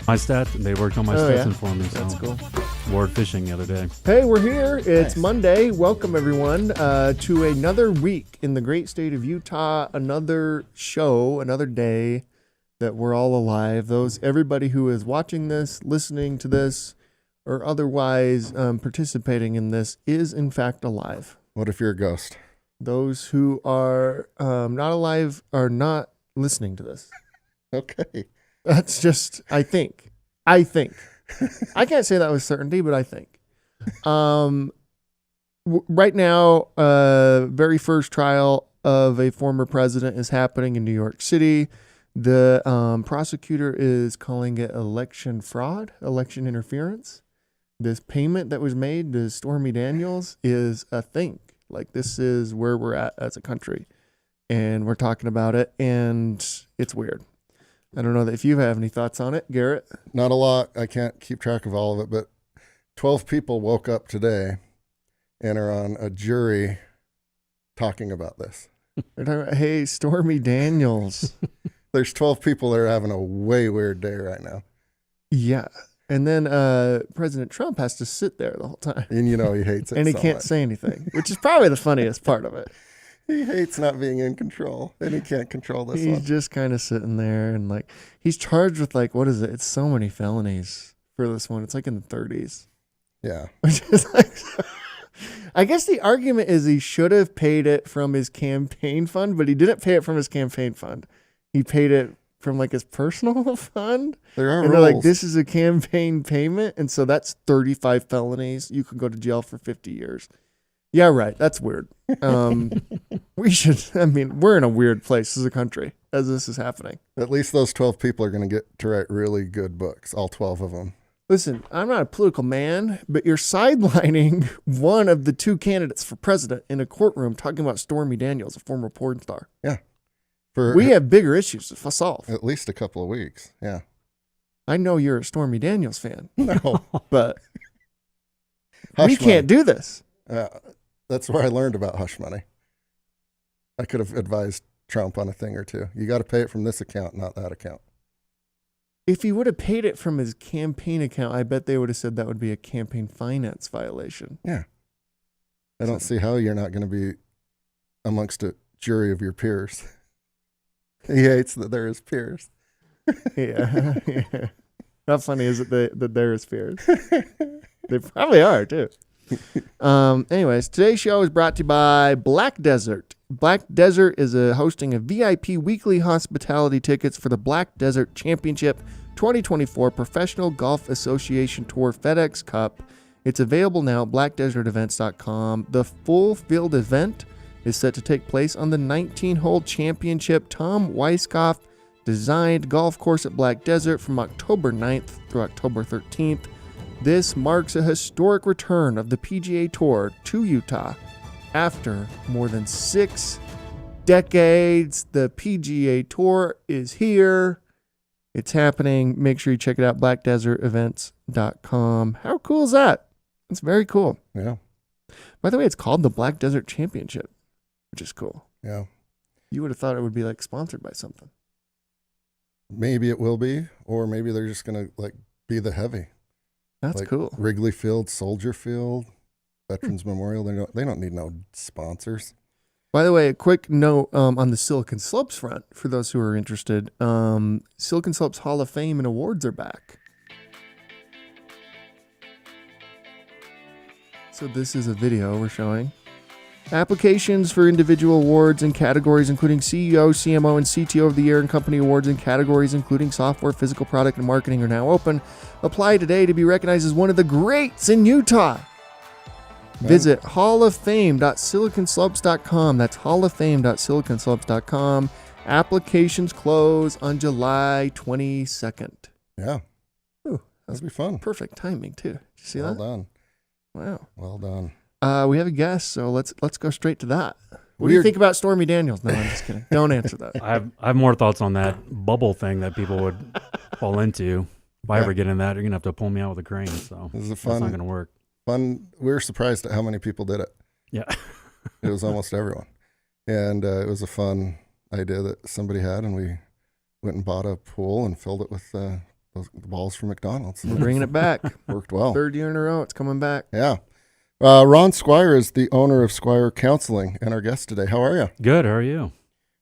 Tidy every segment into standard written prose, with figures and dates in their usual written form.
my stats. They worked on my stats for me. So that's cool. Ward fishing the other day. Hey, we're here. It's Monday. Welcome everyone to another week in the great state of Utah. Another show, another day that we're all alive. Everybody who is watching this, listening to this, or otherwise participating in this is in fact alive. What if you're a ghost? Those who are not alive are not listening to this. Okay. That's just, I think. I can't say that with certainty, but I think. Right now, very first trial of a former president is happening in New York City. The prosecutor is calling it election fraud, election interference. This payment that was made to Stormy Daniels is a thing. Like, this is where we're at as a country, and we're talking about it, and it's weird. I don't know if you have any thoughts on it, Garrett. Not a lot. I can't keep track of all of it, but 12 people woke up today and are on a jury talking about this. They're talking about, hey, Stormy Daniels. There's 12 people that are having a way weird day right now. Yeah. And then President Trump has to sit there the whole time. And you know he hates it and he so can't much. say anything, which is probably the funniest part of it. He hates not being in control, and he can't control this one. He's just kind of sitting there, and like he's charged with what is it? It's so many felonies for this one. It's like in the 30s. Yeah. Which is like, I guess the argument is he should have paid it from his campaign fund, but he didn't pay it from his campaign fund. He paid it from his personal fund. There are and rules. They're like, this is a campaign payment, and so that's 35 felonies. You could go to jail for 50 years. Yeah, right. That's weird. We're in a weird place as a country as this is happening. At least those 12 people are going to get to write really good books, all 12 of them. Listen, I'm not a political man, but you're sidelining one of the two candidates for president in a courtroom talking about Stormy Daniels, a former porn star. Yeah. We have bigger issues to solve. At least a couple of weeks. Yeah. I know you're a Stormy Daniels fan. No. But we can't do this. That's where I learned about hush money. I could have advised Trump on a thing or two. You got to pay it from this account, not that account. If he would have paid it from his campaign account, I bet they would have said that would be a campaign finance violation. Yeah. I don't see how you're not going to be amongst a jury of your peers. He hates that they're his peers. Yeah. How funny is it that they're his peers? They probably are, too. Anyways, today's show is brought to you by Black Desert. Black Desert is hosting a VIP weekly hospitality tickets for the Black Desert Championship 2024 Professional Golf Association Tour FedEx Cup. It's available now at blackdesertevents.com. The full field event is set to take place on the 19-hole championship Tom Weiskopf designed golf course at Black Desert from October 9th through October 13th. This marks a historic return of the PGA Tour to Utah after more than 6 decades. The PGA Tour is here. It's happening. Make sure you check it out, blackdesertevents.com. How cool is that? It's very cool. Yeah. By the way, it's called the Black Desert Championship, which is cool. Yeah. You would have thought it would be sponsored by something. Maybe it will be, or maybe they're just going to be the heavy. That's cool. Wrigley Field, Soldier Field, Veterans Memorial. They don't need no sponsors. By the way, a quick note on the Silicon Slopes front for those who are interested. Silicon Slopes Hall of Fame and awards are back. So this is a video we're showing. Applications for individual awards and categories including CEO, CMO, and CTO of the Year and company awards and categories including software, physical product, and marketing are now open. Apply today to be recognized as one of the greats in Utah. Visit halloffame.siliconslopes.com. That's halloffame.siliconslopes.com. Applications close on July 22nd. Yeah. Ooh, that'd be fun. Perfect timing, too. Did you see that? Well done. Wow. Well done. We have a guest, so let's go straight to that. What do you think about Stormy Daniels? No, I'm just kidding. Don't answer that. I have more thoughts on that bubble thing that people would fall into. If I ever get in that, you're going to have to pull me out with a crane. So this is that's not going to work. Fun. We were surprised at how many people did it. Yeah. It was almost everyone. And it was a fun idea that somebody had, and we went and bought a pool and filled it with the balls from McDonald's. We're bringing it back. Worked well. 3rd year in a row, it's coming back. Yeah. Ron Squire is the owner of Squire Counseling and our guest today. How are you? Good. How are you?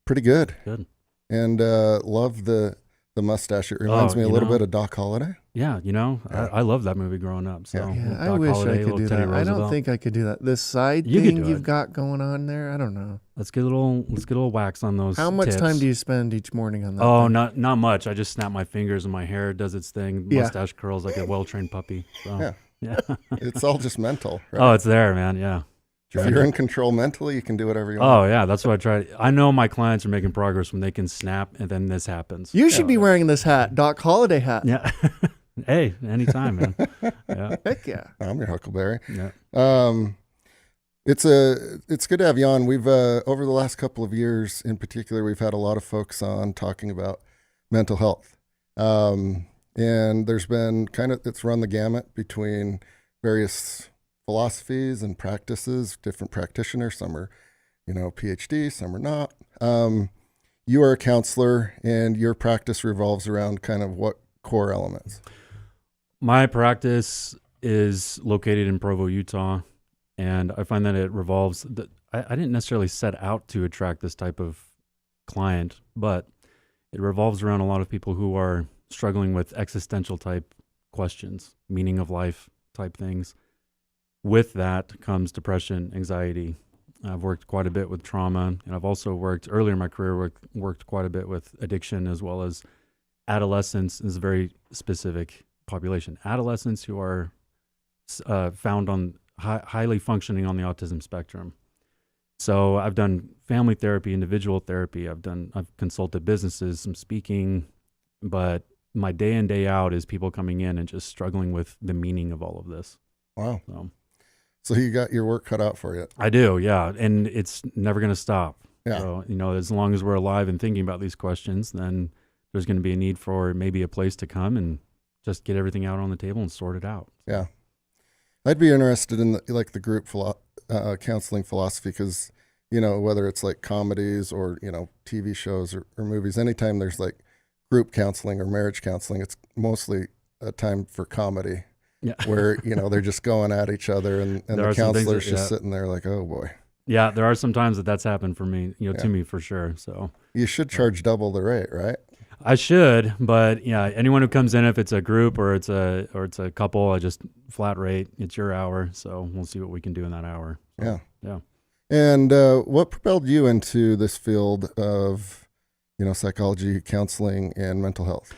Pretty good. Good. And love the mustache. It reminds me a little bit of Doc Holliday. Yeah, I love that movie growing up. So Yeah, I Doc wish Holliday, I could little do Teddy that. I don't Roosevelt. think I could do that. This side You could thing do you've it. got going on there, I don't know. Let's get a little wax on those. How much tips. time do you spend each morning on that? Oh, thing? not much. I just snap my fingers and my hair does its thing. Yeah. Mustache curls like a well-trained puppy. So, yeah. It's all just mental. Right? Oh, it's there, man. Yeah. If you're in control mentally, you can do whatever you want. Oh, yeah. That's what I try. I know my clients are making progress when they can snap and then this happens. You should be wearing this hat, Doc Holliday hat. Yeah. Hey, anytime, man. Yeah. Heck yeah. I'm your Huckleberry. Yeah. It's good to have you on. We've over the last couple of years, in particular, we've had a lot of folks on talking about mental health, and there's been it's run the gamut between various philosophies and practices, different practitioners. Some are, PhD, some are not. You are a counselor, and your practice revolves around kind of what core elements? My practice is located in Provo, Utah, and I find that it revolves. I didn't necessarily set out to attract this type of client, but it revolves around a lot of people who are struggling with existential type questions, meaning of life type things. With that comes depression, anxiety. I've worked quite a bit with trauma, and I've also worked earlier in my career, worked quite a bit with addiction, as well as adolescents is a very specific population. Adolescents who are found on highly functioning on the autism spectrum. So I've done family therapy, individual therapy. I've consulted businesses, some speaking, but my day in, day out is people coming in and just struggling with the meaning of all of this. Wow. So you got your work cut out for you. I do, yeah. And it's never going to stop. Yeah. So, as long as we're alive and thinking about these questions, then there's going to be a need for maybe a place to come and just get everything out on the table and sort it out. Yeah. I'd be interested in the group counseling philosophy because, whether it's like comedies or, TV shows or movies, anytime there's like group counseling or marriage counseling, it's mostly a time for comedy. Yeah. Where, they're just going at each other and the counselor's just sitting there like, oh boy. Yeah, there are some times that's happened for me, to me for sure. So you should charge double the rate, right? I should, but yeah, anyone who comes in, if it's a group or it's a couple, I just flat rate. It's your hour, so we'll see what we can do in that hour. So, yeah. And what propelled you into this field of, psychology, counseling, and mental health?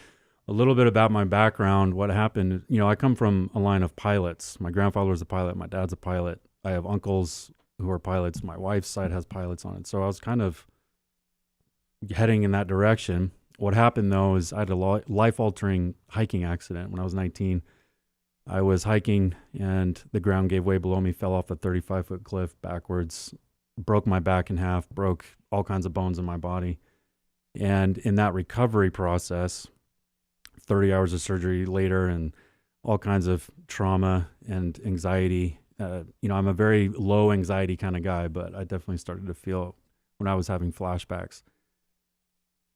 A little bit about my background. What happened? I come from a line of pilots. My grandfather was a pilot. My dad's a pilot. I have uncles who are pilots. My wife's side has pilots on it. So I was kind of heading in that direction. What happened, though, is I had a life-altering hiking accident when I was 19. I was hiking, and the ground gave way below me, fell off a 35-foot cliff backwards, broke my back in half, broke all kinds of bones in my body. And in that recovery process, 30 hours of surgery later and all kinds of trauma and anxiety. I'm a very low anxiety kind of guy, but I definitely started to feel when I was having flashbacks.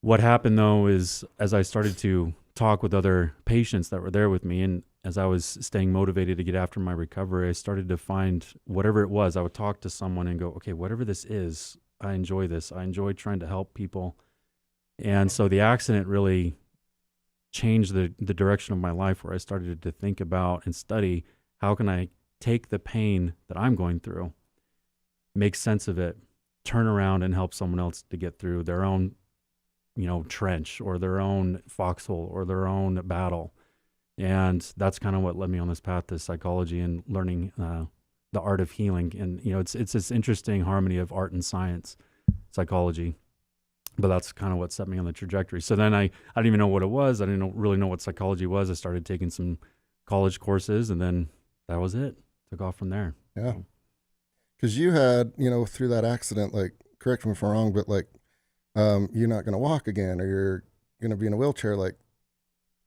What happened, though, is as I started to talk with other patients that were there with me, and as I was staying motivated to get after my recovery, I started to find whatever it was. I would talk to someone and go, okay, whatever this is, I enjoy this. I enjoy trying to help people. And so the accident really changed the direction of my life, where I started to think about and study how can I take the pain that I'm going through, make sense of it, turn around and help someone else to get through their own trench or their own foxhole or their own battle. And that's kind of what led me on this path to psychology and learning the art of healing. And, it's this interesting harmony of art and science, psychology. But that's kind of what set me on the trajectory. So then I didn't even know what it was. I didn't really know what psychology was. I started taking some college courses, and then that was it. Took off from there. Yeah. Because you had, through that accident, like, correct me if I'm wrong, but like, you're not going to walk again, or you're going to be in a wheelchair, like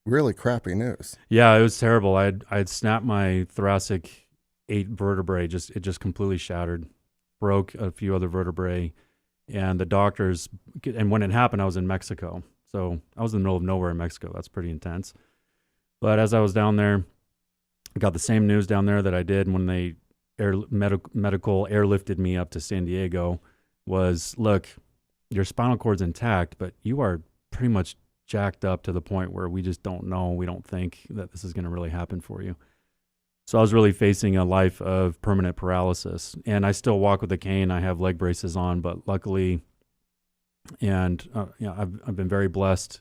really crappy news. Yeah, it was terrible. I had snapped my thoracic 8 vertebrae. It just completely shattered, broke a few other vertebrae. And the doctors, and when it happened, I was in Mexico. So I was in the middle of nowhere in Mexico. That's pretty intense. But as I was down there, I got the same news down there that I did when they medical airlifted me up to San Diego was, look, your spinal cord's intact, but you are pretty much jacked up to the point where we just don't know. We don't think that this is going to really happen for you. So I was really facing a life of permanent paralysis, and I still walk with a cane. I have leg braces on, but luckily, and I've been very blessed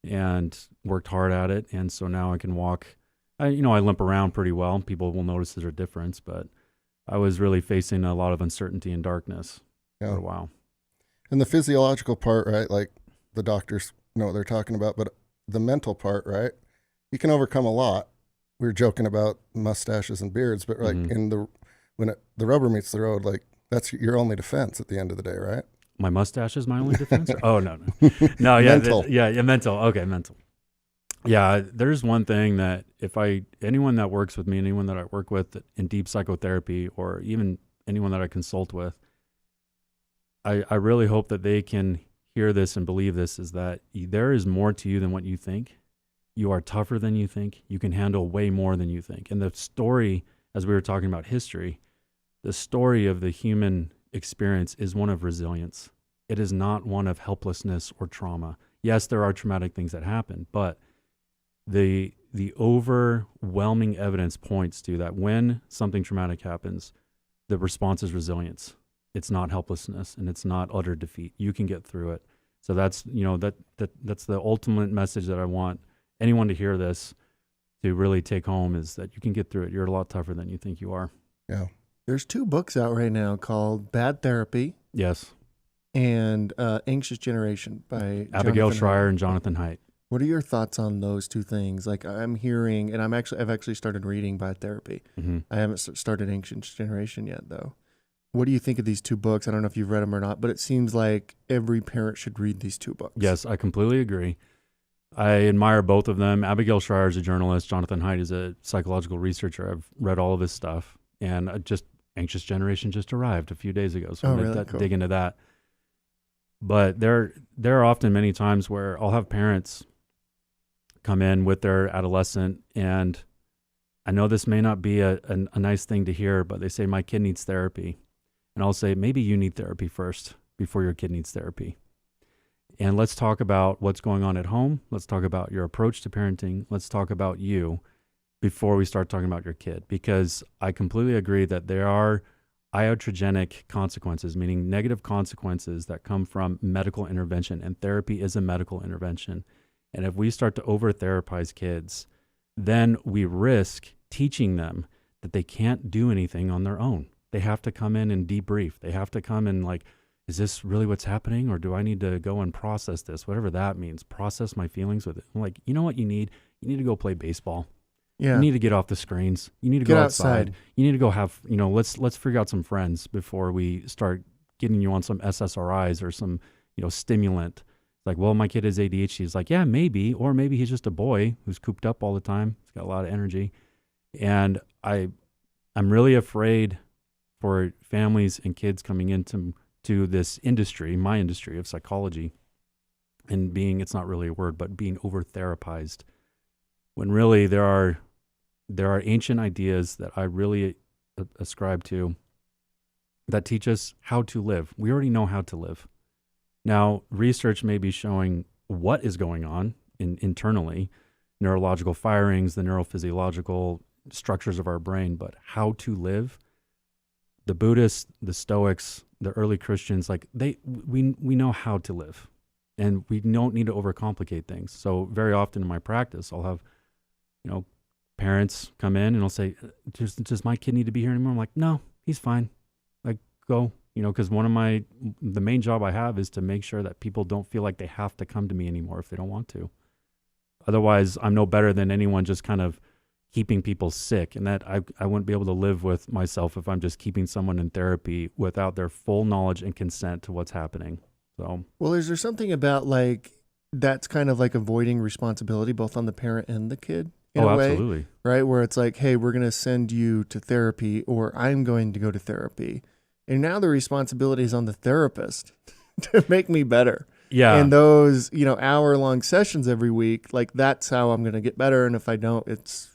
and worked hard at it. And so now I can walk. I limp around pretty well. People will notice there's a difference, but I was really facing a lot of uncertainty and darkness for a while. And the physiological part, right? Like the doctors know what they're talking about, but the mental part, right? You can overcome a lot. We were joking about mustaches and beards, but like when the rubber meets the road, like that's your only defense at the end of the day, right? My mustache is my only defense? Oh, no. No, yeah. Mental. Mental. Okay, mental. Yeah, there's one thing that anyone that works with me, anyone that I work with in deep psychotherapy, or even anyone that I consult with, I really hope that they can hear this and believe this, is that there is more to you than what you think. You are tougher than you think. You can handle way more than you think. And the story, as we were talking about history, the story of the human experience is one of resilience. It is not one of helplessness or trauma. Yes, there are traumatic things that happen, but the overwhelming evidence points to that when something traumatic happens, the response is resilience. It's not helplessness, and it's not utter defeat. You can get through it. So that's that's the ultimate message that I want anyone to hear this to really take home, is that you can get through it. You're a lot tougher than you think you are. Yeah. There's 2 books out right now called Bad Therapy. Yes. And Anxious Generation by Abigail Jonathan Schreier Haidt. and Jonathan Haidt. What are your thoughts on those 2 things? Like I'm hearing, and I've actually started reading Bad Therapy. Mm-hmm. I haven't started Anxious Generation yet, though. What do you think of these 2 books? I don't know if you've read them or not, but it seems like every parent should read these 2 books. Yes, I completely agree. I admire both of them. Abigail Schreier is a journalist. Jonathan Haidt is a psychological researcher. I've read all of his stuff, and Anxious Generation just arrived a few days ago, so I'm going to dig into that. But there are often many times where I'll have parents come in with their adolescent, and I know this may not be a nice thing to hear, but they say, my kid needs therapy. And I'll say, maybe you need therapy first before your kid needs therapy. And let's talk about what's going on at home. Let's talk about your approach to parenting. Let's talk about you before we start talking about your kid, because I completely agree that there are iatrogenic consequences, meaning negative consequences that come from medical intervention, and therapy is a medical intervention. And if we start to over-therapize kids, then we risk teaching them that they can't do anything on their own. They have to come in and debrief. They have to come and like, is this really what's happening? Or do I need to go and process this? Whatever that means, process my feelings with it. I'm like, you know what you need? You need to go play baseball. Yeah. You need to get off the screens. You need to Get go outside. You need to go have, let's figure out some friends before we start getting you on some SSRIs or some, stimulant. Like, well, my kid has ADHD. He's like, yeah, maybe. Or maybe he's just a boy who's cooped up all the time. He's got a lot of energy. And I'm really afraid for families and kids coming into this industry, my industry of psychology, and it's not really a word, but being over-therapized, when really there are ancient ideas that I really ascribe to that teach us how to live. We already know how to live. Now, research may be showing what is going on internally, neurological firings, the neurophysiological structures of our brain, but how to live. The Buddhists, the Stoics, the early Christians, we know how to live, and we don't need to overcomplicate things. So very often in my practice, I'll have, parents come in and I'll say, does my kid need to be here anymore? I'm like, no, he's fine. Like, go, because the main job I have is to make sure that people don't feel like they have to come to me anymore if they don't want to. Otherwise, I'm no better than anyone just kind of keeping people sick, and that I wouldn't be able to live with myself if I'm just keeping someone in therapy without their full knowledge and consent to what's happening. So, well, is there something about that's kind of like avoiding responsibility both on the parent and the kid in a way? Absolutely. Right? Where it's like, hey, we're going to send you to therapy, or I'm going to go to therapy. And now the responsibility is on the therapist to make me better. Yeah. And those, hour-long sessions every week, like that's how I'm going to get better. And if I don't, it's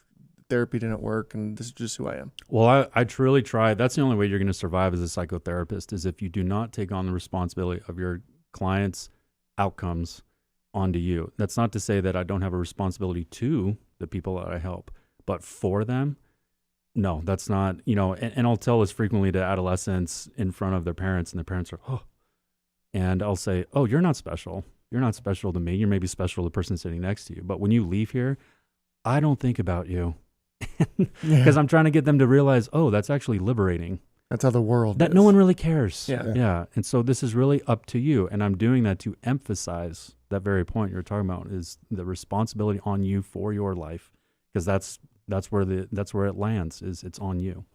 therapy didn't work, and this is just who I am. Well, I truly try. That's the only way you're going to survive as a psychotherapist is if you do not take on the responsibility of your clients' outcomes onto you. That's not to say that I don't have a responsibility to the people that I help, but for them, no, that's not, and I'll tell this frequently to adolescents in front of their parents, and their parents are, oh, and I'll say, oh, you're not special. You're not special to me. You're maybe special to the person sitting next to you. But when you leave here, I don't think about you because I'm trying to get them to realize, oh, that's actually liberating. That's how the world That is. no one really cares. Yeah. And so this is really up to you. And I'm doing that to emphasize that very point you're talking about is the responsibility on you for your life. Because that's where it lands, is it's on you.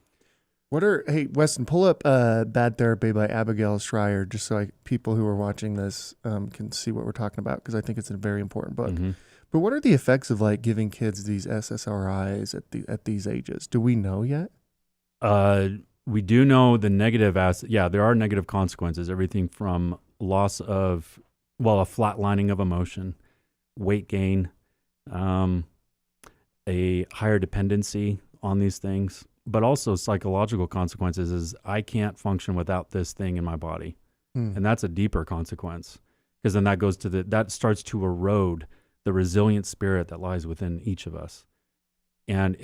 Hey, Weston, pull up Bad Therapy by Abigail Schreier, just so people who are watching this can see what we're talking about, because I think it's a very important book. Mm-hmm. But what are the effects of like giving kids these SSRIs at these ages? Do we know yet? We do know the negative there are negative consequences. Everything from loss of, a flatlining of emotion, weight gain, a higher dependency on these things, but also psychological consequences is I can't function without this thing in my body. And that's a deeper consequence, because then that goes to that starts to erode the resilient spirit that lies within each of us. And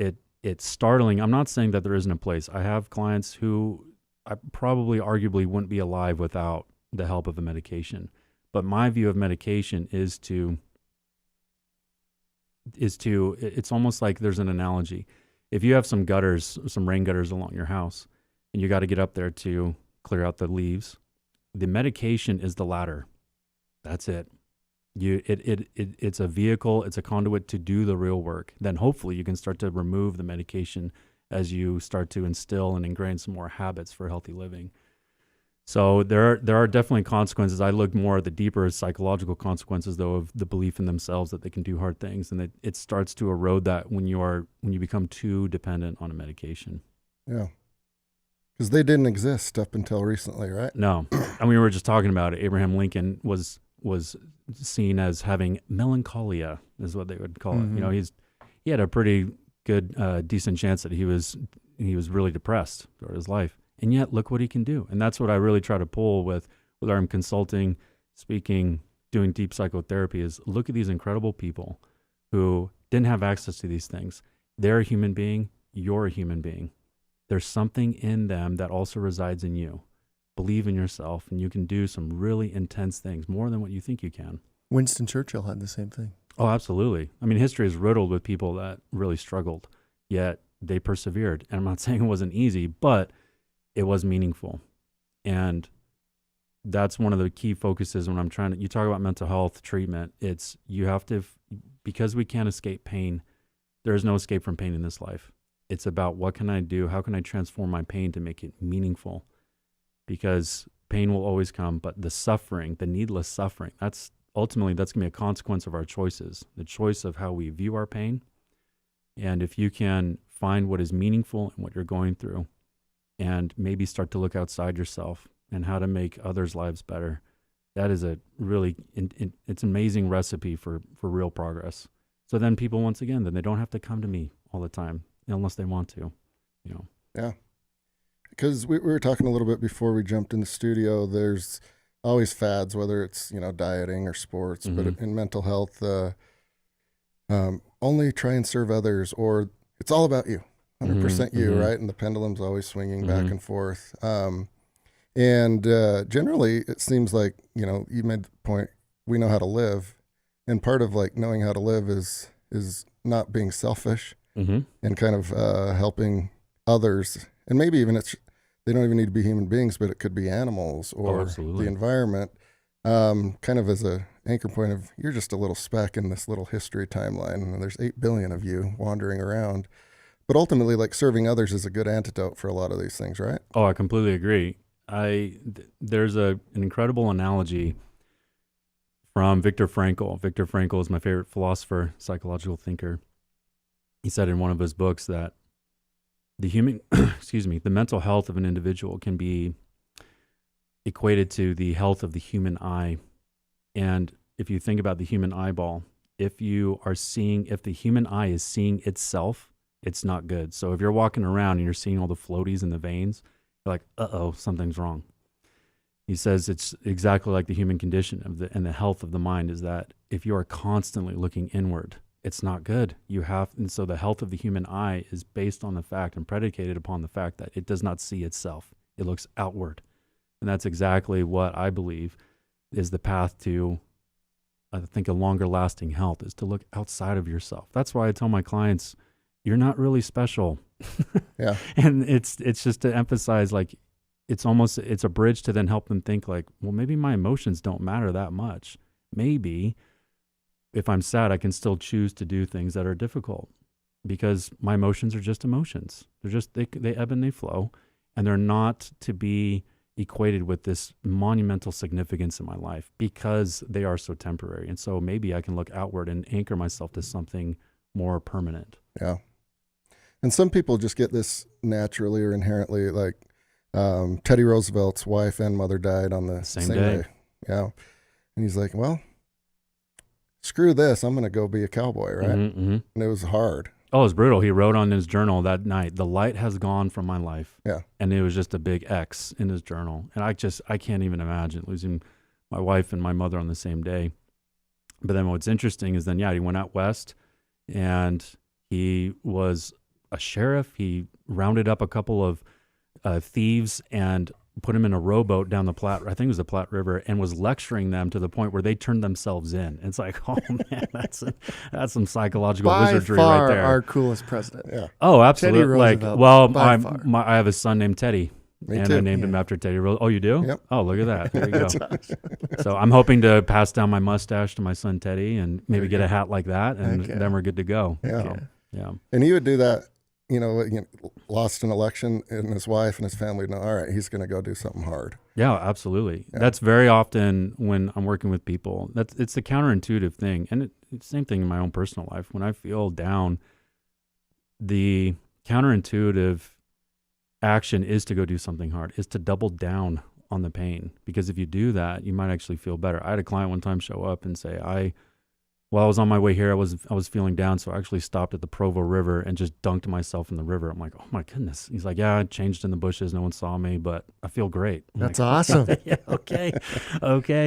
it's startling. I'm not saying that there isn't a place. I have clients who I probably arguably wouldn't be alive without the help of a medication. But my view of medication is it's almost like there's an analogy. If you have some rain gutters along your house, and you got to get up there to clear out the leaves, the medication is the ladder. That's it. It's a vehicle, it's a conduit to do the real work. Then hopefully you can start to remove the medication as you start to instill and ingrain some more habits for healthy living. So there are definitely consequences. I look more at the deeper psychological consequences, though, of the belief in themselves that they can do hard things, and it starts to erode that when you become too dependent on a medication. Yeah, because they didn't exist up until recently, right? No, and we were just talking about it. Abraham Lincoln was seen as having melancholia, is what they would call it. He had a pretty good, decent chance that he was really depressed throughout his life. And yet, look what he can do. And that's what I really try to pull with whether I'm consulting, speaking, doing deep psychotherapy, is look at these incredible people who didn't have access to these things. They're a human being. You're a human being. There's something in them that also resides in you. Believe in yourself, and you can do some really intense things, more than what you think you can. Winston Churchill had the same thing. Oh, absolutely. I mean, history is riddled with people that really struggled, yet they persevered. And I'm not saying it wasn't easy, but it was meaningful. And that's one of the key focuses when you talk about mental health treatment, it's you have to, because we can't escape pain, there is no escape from pain in this life. It's about what can I do? How can I transform my pain to make it meaningful? Because pain will always come, but the suffering, the needless suffering, that's going to be a consequence of our choices, the choice of how we view our pain. And if you can find what is meaningful in what you're going through, and maybe start to look outside yourself and how to make others' lives better, that is a really, it's an amazing recipe for real progress. So then people, once again, then they don't have to come to me all the time unless they want to, Yeah. Because we were talking a little bit before we jumped in the studio, there's always fads, whether it's, dieting or sports, but in mental health, only try and serve others, or it's all about you. 100% you, right? And the pendulum's always swinging back and forth. And generally, it seems like, you made the point, we know how to live. And part of like knowing how to live is not being selfish and kind of helping others. And maybe even they don't even need to be human beings, but it could be animals or the environment. Kind of as a anchor point of, you're just a little speck in this little history timeline, and there's 8 billion of you wandering around. But ultimately, like, serving others is a good antidote for a lot of these things, right? Oh, I completely agree. There's an incredible analogy from Viktor Frankl. Viktor Frankl is my favorite philosopher, psychological thinker. He said in one of his books that the mental health of an individual can be equated to the health of the human eye. And if you think about the human eyeball, if the human eye is seeing itself, it's not good. So if you're walking around and you're seeing all the floaties in the veins, you're like, uh-oh, something's wrong. He says it's exactly like the human condition and the health of the mind is that if you are constantly looking inward, it's not good. And so the health of the human eye is based on the fact and predicated upon the fact that it does not see itself. It looks outward. And that's exactly what I believe is the path to, I think, a longer lasting health is to look outside of yourself. That's why I tell my clients, you're not really special. Yeah. And it's just to emphasize, like, it's a bridge to then help them think like, well, maybe my emotions don't matter that much. Maybe if I'm sad, I can still choose to do things that are difficult because my emotions are just emotions. They're just, they ebb and they flow, and they're not to be equated with this monumental significance in my life because they are so temporary. And so maybe I can look outward and anchor myself to something more permanent. Yeah. And some people just get this naturally or inherently, like Teddy Roosevelt's wife and mother died on the same day. Yeah. And he's like, well, screw this. I'm going to go be a cowboy, right? Mm-hmm. And it was hard. Oh, it was brutal. He wrote on his journal that night, "The light has gone from my life." Yeah. And it was just a big X in his journal. And I can't even imagine losing my wife and my mother on the same day. But then what's interesting is then, he went out west and he was a sheriff. He rounded up a couple of thieves and put them in a rowboat down the Platte, I think it was the Platte River, and was lecturing them to the point where they turned themselves in. It's like, oh man, that's some psychological wizardry right there. Our coolest president. Yeah. Oh, absolutely. Teddy Roosevelt, I have a son named Teddy. Me and too. I named him after Teddy Roosevelt. Oh, you do? Yep. Oh, look at that. There you go. So I'm hoping to pass down my mustache to my son Teddy and maybe get a hat like that, and then we're good to go. Yeah. So, yeah. And he would do that, lost an election, and his wife and his family know, all right, he's going to go do something hard. Yeah, absolutely. Yeah. That's very often when I'm working with people. It's the counterintuitive thing. And it's the same thing in my own personal life. When I feel down, the counterintuitive action is to go do something hard, is to double down on the pain. Because if you do that, you might actually feel better. I had a client one time show up and say, while I was on my way here, I was feeling down, so I actually stopped at the Provo River and just dunked myself in the river. I'm like, oh my goodness. He's like, yeah, I changed in the bushes. No one saw me, but I feel great. That's awesome. Yeah, okay.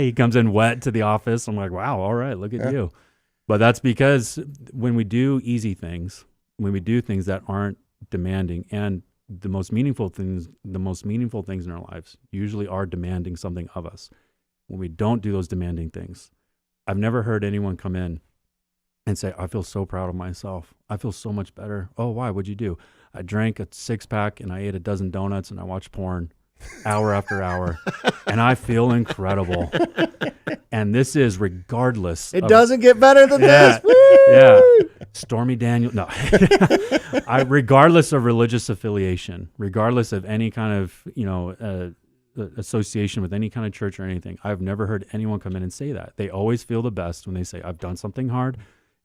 He comes in wet to the office. I'm like, wow, all right, look at you. But that's because when we do easy things, when we do things that aren't demanding, and the most meaningful things in our lives usually are demanding something of us. When we don't do those demanding things, I've never heard anyone come in and say, I feel so proud of myself. I feel so much better. Oh, why? What'd you do? I drank a 6-pack and I ate a dozen donuts and I watched porn hour after hour and I feel incredible. And this is regardless. It doesn't get better than this. Woo! Yeah. Stormy Daniels. No. Regardless of religious affiliation, regardless of any kind of, association with any kind of church or anything, I've never heard anyone come in and say that. They always feel the best when they say, I've done something hard.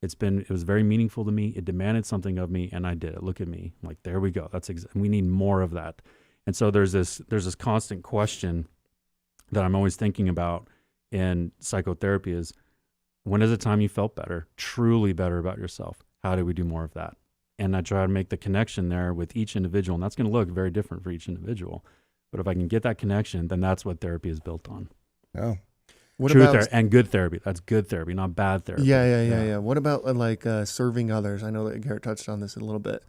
It was very meaningful to me. It demanded something of me and I did it. Look at me. I'm like, there we go. We need more of that. And so there's this constant question that I'm always thinking about in psychotherapy is, when is the time you felt better, truly better about yourself? How do we do more of that? And I try to make the connection there with each individual. And that's going to look very different for each individual. But if I can get that connection, then that's what therapy is built on. Yeah. And good therapy. That's good therapy, not bad therapy. Yeah. What about serving others? I know that Garrett touched on this a little bit,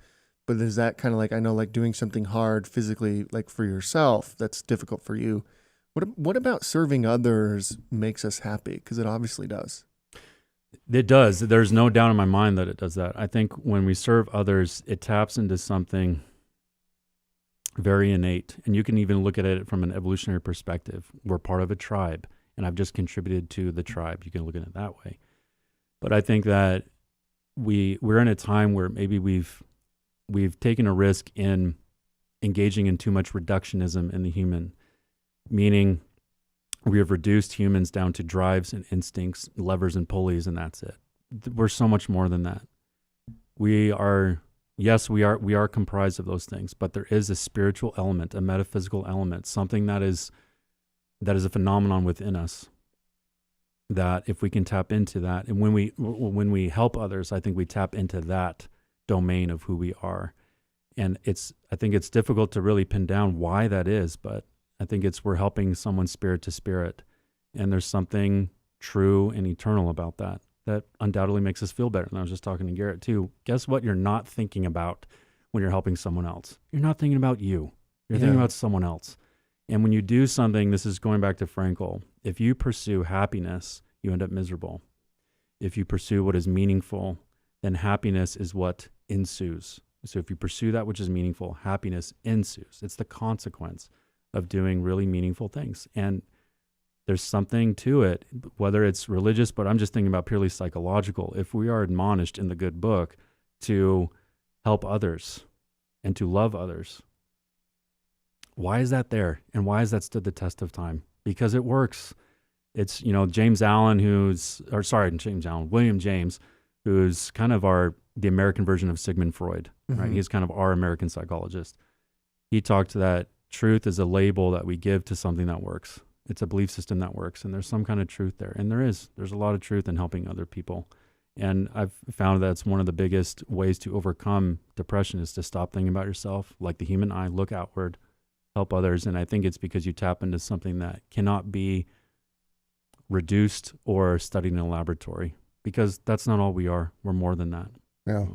but is that kind of like, I know, like doing something hard physically, like for yourself, that's difficult for you. What about serving others makes us happy? Because it obviously does. It does. There's no doubt in my mind that it does that. I think when we serve others, it taps into something very innate. And you can even look at it from an evolutionary perspective. We're part of a tribe, and I've just contributed to the tribe. You can look at it that way. But I think that we're in a time where maybe we've taken a risk in engaging in too much reductionism in the human, meaning we have reduced humans down to drives and instincts, levers and pulleys, and that's it. We're so much more than that. We are comprised of those things, but there is a spiritual element, a metaphysical element, something that is a phenomenon within us. that if we can tap into that, and when we help others, I think we tap into that domain of who we are. And I think it's difficult to really pin down why that is, but I think we're helping someone spirit to spirit. And there's something true and eternal about that undoubtedly makes us feel better. And I was just talking to Garrett too. Guess what you're not thinking about when you're helping someone else? You're not thinking about you. You're thinking about someone else. And when you do something, this is going back to Frankl, if you pursue happiness, you end up miserable. If you pursue what is meaningful, then happiness is what ensues. So if you pursue that which is meaningful, happiness ensues. It's the consequence of doing really meaningful things. And there's something to it, whether it's religious, but I'm just thinking about purely psychological. If we are admonished in the good book to help others and to love others, why is that there? And why has that stood the test of time? Because it works. It's, William James, who's kind of the American version of Sigmund Freud, right? He's kind of our American psychologist. He talked that truth is a label that we give to something that works. It's a belief system that works, and there's some kind of truth there. And there's a lot of truth in helping other people. And I've found that's one of the biggest ways to overcome depression is to stop thinking about yourself. Like the human eye, look outward, help others. And I think it's because you tap into something that cannot be reduced or studied in a laboratory, because that's not all we are. We're more than that. Yeah,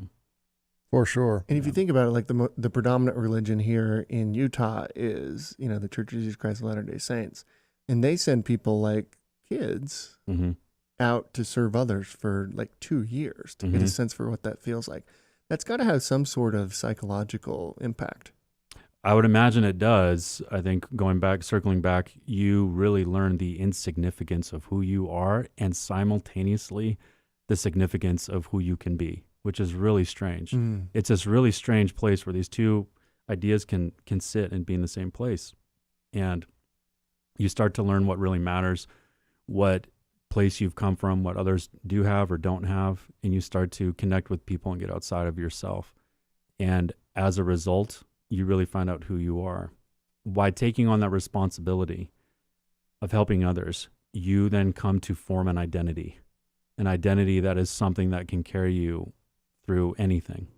for sure. And if you think about it, like the predominant religion here in Utah is, the Church of Jesus Christ of Latter-day Saints. And they send people like kids out to serve others for like 2 years to get a sense for what that feels like. That's got to have some sort of psychological impact. I would imagine it does. I think circling back, you really learn the insignificance of who you are and simultaneously the significance of who you can be, which is really strange. It's this really strange place where these two ideas can sit and be in the same place. And you start to learn what really matters, what place you've come from, what others do have or don't have, and you start to connect with people and get outside of yourself. And as a result, you really find out who you are. By taking on that responsibility of helping others, you then come to form an identity that is something that can carry you through anything.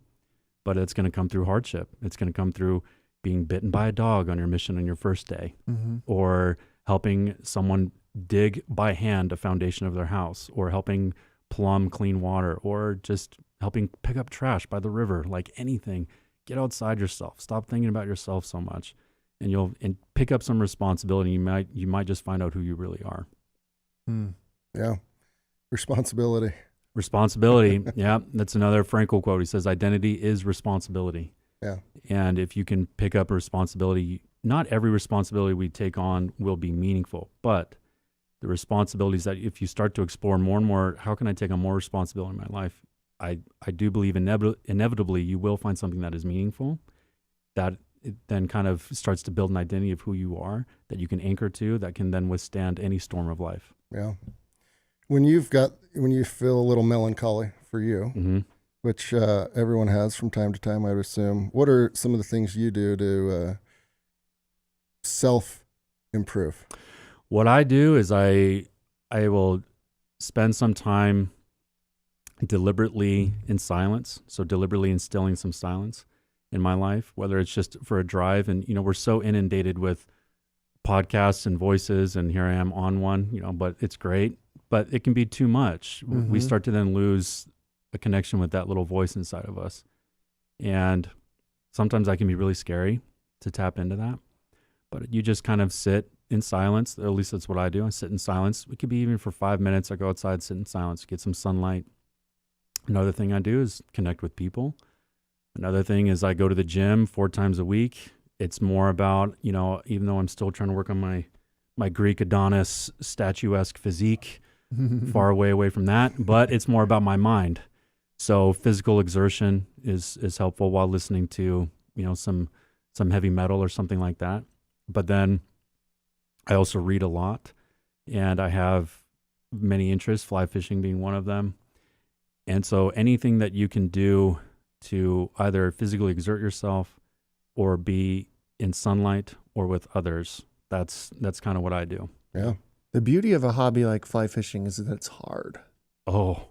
But it's going to come through hardship. It's going to come through being bitten by a dog on your mission on your first day, or helping someone dig by hand a foundation of their house, or helping plumb clean water, or just helping pick up trash by the river. Like anything, get outside yourself. Stop thinking about yourself so much, and pick up some responsibility. You might just find out who you really are. Yeah, responsibility. Yeah, that's another Frankl quote. He says, "Identity is responsibility." Yeah, and if you can pick up a responsibility, not every responsibility we take on will be meaningful, but the responsibilities that if you start to explore more and more, how can I take on more responsibility in my life? I do believe inevitably you will find something that is meaningful, that it then kind of starts to build an identity of who you are that you can anchor to, that can then withstand any storm of life. Yeah. When you feel a little melancholy for you, which everyone has from time to time, I would assume, what are some of the things you do to self-improve? What I do is I will spend some time deliberately in silence, so deliberately instilling some silence in my life, whether it's just for a drive. And, we're so inundated with podcasts and voices, and here I am on one, but it's great, but it can be too much. We start to then lose a connection with that little voice inside of us. And sometimes that can be really scary to tap into that, but you just kind of sit in silence. Or at least that's what I do. I sit in silence. It could be even for 5 minutes. I go outside, sit in silence, get some sunlight. Another thing I do is connect with people. Another thing is I go to the gym 4 times a week. It's more about, even though I'm still trying to work on my Greek Adonis statuesque physique, far away from that, but it's more about my mind. So physical exertion is helpful while listening to, some heavy metal or something like that. But then I also read a lot, and I have many interests, fly fishing being one of them. And so anything that you can do to either physically exert yourself or be in sunlight or with others, that's kind of what I do. Yeah. The beauty of a hobby like fly fishing is that it's hard. Oh,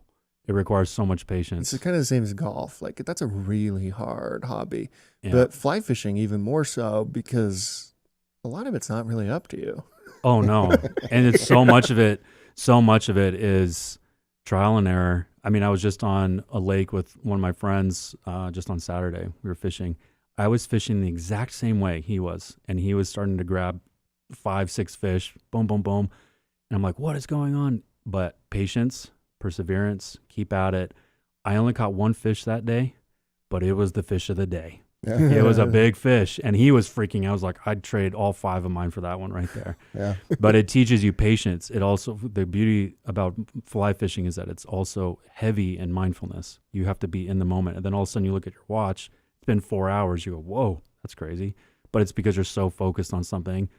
it requires so much patience. It's kind of the same as golf. Like that's a really hard hobby. Yeah. But fly fishing even more so because a lot of it's not really up to you. Oh no. And it's so much of it is trial and error. I mean, I was just on a lake with one of my friends just on Saturday. We were fishing. I was fishing the exact same way he was, and he was starting to grab 5-6 fish, boom, boom, boom. And I'm like, what is going on? But patience, perseverance, keep at it. I only caught 1 fish that day, but it was the fish of the day. Yeah. It was a big fish, and he was freaking out. I was like, I'd trade all 5 of mine for that one right there. Yeah. But it teaches you patience. It also, the beauty about fly fishing is that it's also heavy in mindfulness. You have to be in the moment. And then all of a sudden you look at your watch, it's been 4 hours. You go, whoa, that's crazy. But it's because you're so focused on something.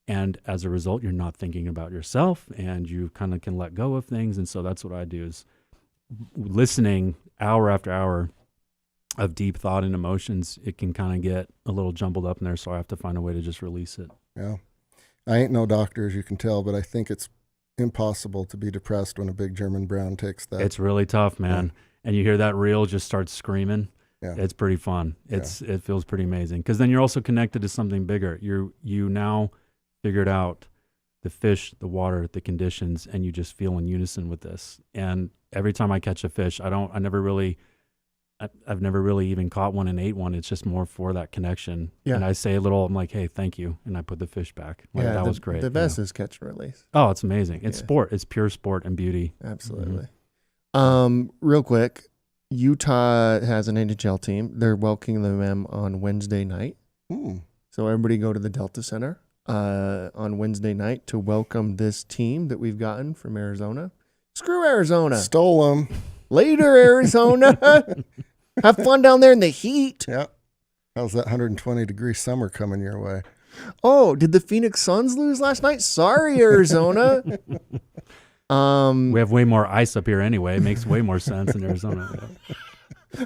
And as a result, you're not thinking about yourself, and you kind of can let go of things. And so that's what I do, is listening hour after hour of deep thought and emotions. It can kind of get a little jumbled up in there. So I have to find a way to just release it. Yeah. I ain't no doctor, as you can tell, but I think it's impossible to be depressed when a big German brown takes that. It's really tough, man. Yeah. And you hear that reel just start screaming. Yeah. It's pretty fun. It feels pretty amazing. Because then you're also connected to something bigger. You now figured out the fish, the water, the conditions, and you just feel in unison with this. And every time I catch a fish, I've never really even caught one and ate one. It's just more for that connection. Yeah. And I say a little, I'm like, hey, thank you. And I put the fish back. Like, that was great. The best is catch and release. Oh, it's amazing. It's sport. It's pure sport and beauty. Absolutely. Mm-hmm. Real quick, Utah has an NHL team. They're welcoming them on Wednesday night. So everybody go to the Delta Center on Wednesday night to welcome this team that we've gotten from Arizona. Screw Arizona. Stole them. Later, Arizona. Have fun down there in the heat. Yeah. How's that 120-degree summer coming your way? Oh, did the Phoenix Suns lose last night? Sorry, Arizona. We have way more ice up here anyway. It makes way more sense in Arizona.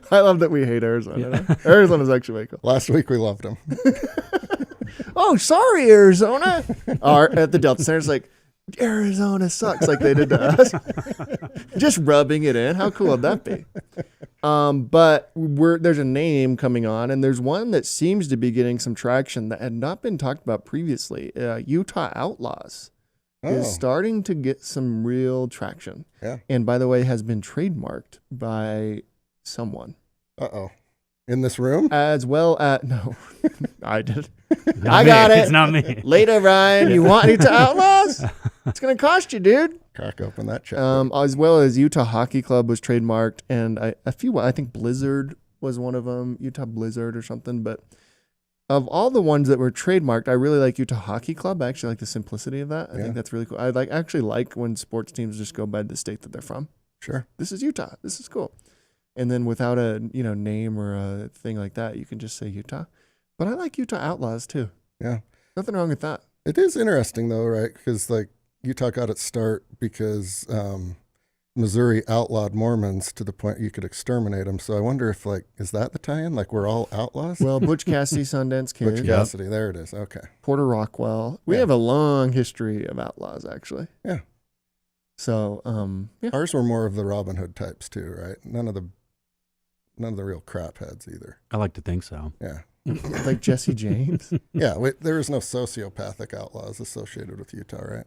I love that we hate Arizona. Yeah. Arizona's actually way cool. Last week we loved them. Oh, sorry, Arizona. At the Delta Center, it's like, Arizona sucks, like they did to us. Just rubbing it in. How cool would that be? But there's a name coming on, and there's one that seems to be getting some traction that had not been talked about previously. Utah Outlaws is starting to get some real traction. Yeah. And by the way, has been trademarked by someone. Uh-oh. In this room? As well as, no, I did. I got it. It's not me. Later, Ryan, you want Utah Outlaws? It's going to cost you, dude. Crack open that check. As well as Utah Hockey Club was trademarked, and I think Blizzard was one of them, Utah Blizzard or something. But of all the ones that were trademarked, I really like Utah Hockey Club. I actually like the simplicity of that. I think that's really cool. I actually like when sports teams just go by the state that they're from. Sure. This is Utah. This is cool. And then without a name or a thing like that, you can just say Utah. But I like Utah Outlaws too. Yeah. Nothing wrong with that. It is interesting though, right? Because like Utah got its start because Missouri outlawed Mormons to the point you could exterminate them. So I wonder if is that the tie-in? Like we're all outlaws? Well, Butch Cassidy, Sundance Kid. Butch Cassidy, there it is. Okay. Porter Rockwell. We have a long history of outlaws, actually. Yeah. So, Ours were more of the Robin Hood types too, right? None of the real crap heads either. I like to think so. Yeah. Like Jesse James. Yeah. There is no sociopathic outlaws associated with Utah, right?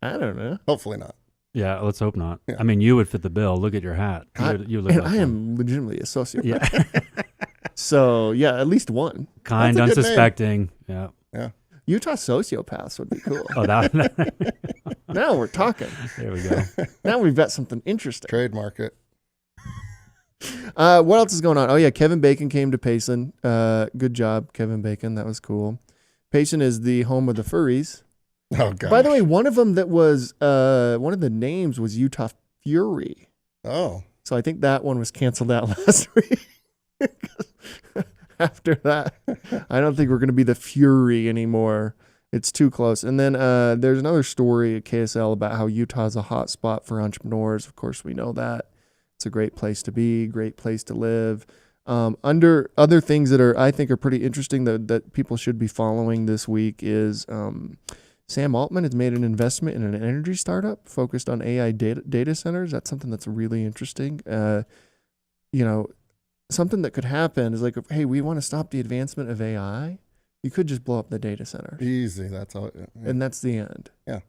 I don't know. Hopefully not. Yeah, let's hope not. Yeah. I mean, you would fit the bill. Look at your hat. You look like I am legitimately a sociopath. Yeah. So, yeah, at least one. Kind, unsuspecting. Yeah. Yeah. Utah sociopaths would be cool. Oh, that. Now we're talking. There we go. Now we've got something interesting. Trademark it. What else is going on? Oh, yeah, Kevin Bacon came to Payson. Good job, Kevin Bacon. That was cool. Payson is the home of the furries. Oh, God. By the way, one of them that was, one of the names was Utah Fury. Oh. So I think that one was canceled out last week. After that, I don't think we're going to be the Fury anymore. It's too close. And then there's another story at KSL about how Utah's a hot spot for entrepreneurs. Of course, we know that. It's a great place to be, great place to live. Under other things that I think are pretty interesting that people should be following this week is Sam Altman has made an investment in an energy startup focused on AI data centers. That's something that's really interesting. Something that could happen is like, hey, we want to stop the advancement of AI. You could just blow up the data center. Easy. That's all. Yeah. And that's the end. Yeah.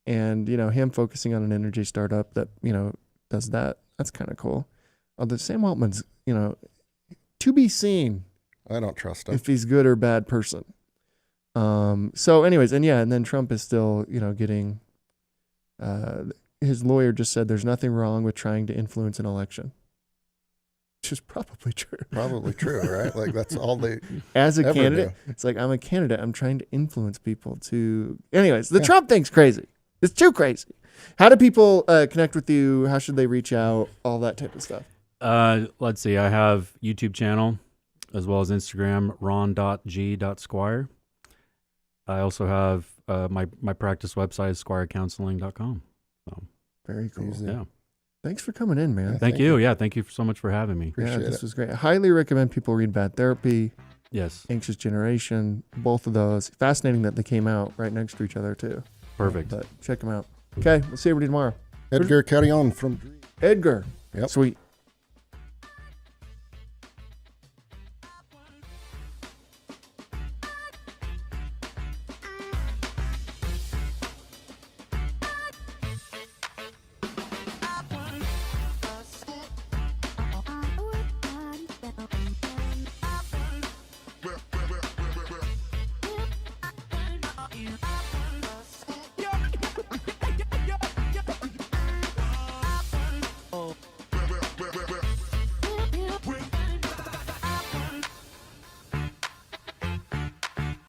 And, him focusing on an energy startup that, does that. That's kind of cool. Although Sam Altman's, to be seen. I don't trust him. If he's good or bad person. So anyways, and then Trump is still, getting, his lawyer just said there's nothing wrong with trying to influence an election. Which is probably true. Probably true, right? Like that's all they as a ever candidate. do. It's like, I'm a candidate. I'm trying to influence people to. Anyways, the Trump thing's crazy. It's too crazy. How do people connect with you? How should they reach out? All that type of stuff. Let's see. I have YouTube channel as well as Instagram, ron.g.squire. I also have my practice website is squirecounseling.com. So, very cool. Easy. Yeah. Thanks for coming in, man. Thank you. Yeah, thank you so much for having me. Appreciate this it. was great. I highly recommend people read Bad Therapy, Yes. Anxious Generation, both of those. Fascinating that they came out right next to each other, too. Perfect. But check them out. Okay, we'll see everybody tomorrow. Edgar Carrion from Edgar. Yep. Sweet.